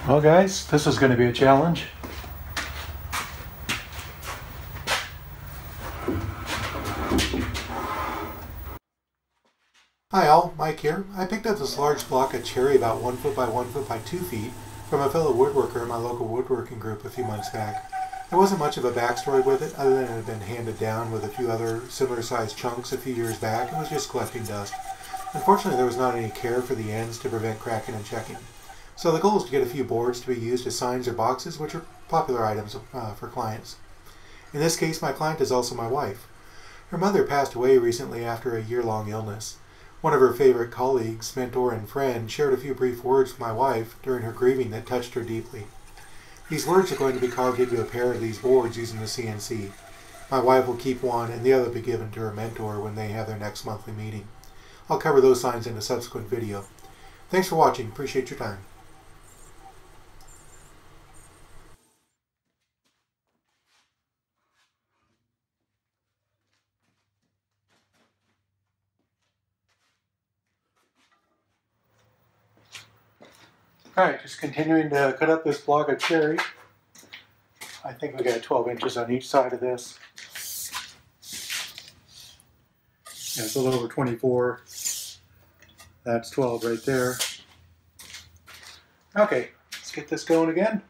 Well guys, this is going to be a challenge. Hi all, Mike here. I picked up this large block of cherry about 1 foot by 1 foot by 2 feet from a fellow woodworker in my local woodworking group a few months back. There wasn't much of a backstory with it other than it had been handed down with a few other similar sized chunks a few years back and was just collecting dust. Unfortunately, there was not any care for the ends to prevent cracking and checking. So the goal is to get a few boards to be used as signs or boxes, which are popular items for clients. In this case, my client is also my wife. Her mother passed away recently after a year-long illness. One of her favorite colleagues, mentor, and friend shared a few brief words with my wife during her grieving that touched her deeply. These words are going to be carved into a pair of these boards using the CNC. My wife will keep one and the other will be given to her mentor when they have their next monthly meeting. I'll cover those signs in a subsequent video. Thanks for watching. Appreciate your time. Alright, just continuing to cut up this block of cherry. I think we got 12 inches on each side of this. Yeah, it's a little over 24. That's 12 right there. Okay, let's get this going again.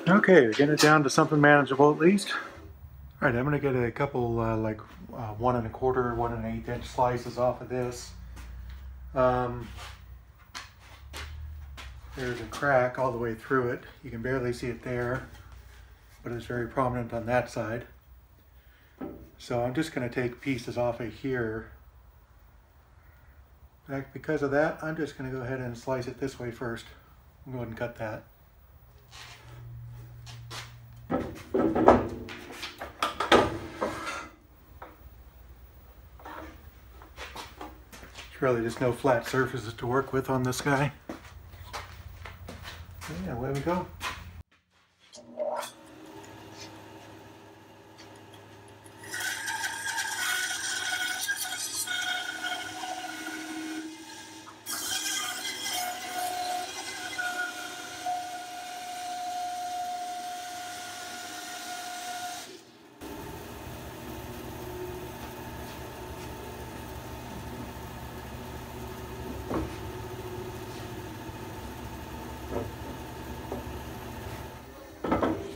Okay, we're getting it down to something manageable at least. All right, I'm going to get a couple 1 1/4, 1 1/8 inch slices off of this. There's a crack all the way through it. You can barely see it there, but it's very prominent on that side. So I'm just going to take pieces off of here. In fact, because of that, I'm just going to go ahead and slice it this way first. I'll go ahead and cut that. There's really just no flat surfaces to work with on this guy. Yeah, away we go.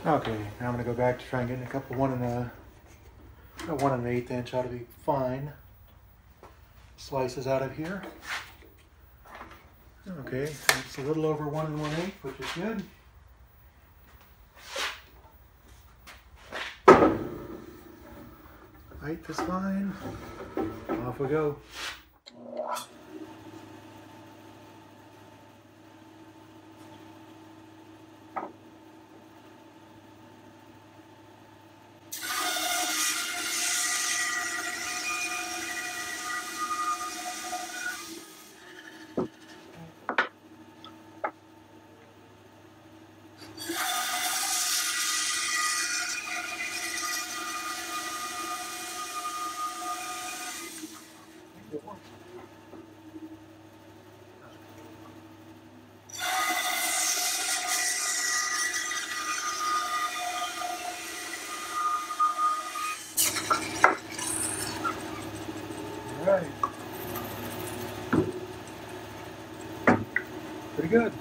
Okay, now I'm going to go back to try and get a couple 1 1/8 inch ought to be fine. Slices out of here. Okay, so it's a little over 1 1/8, which is good. Height is fine. Off we go. All right. Pretty good.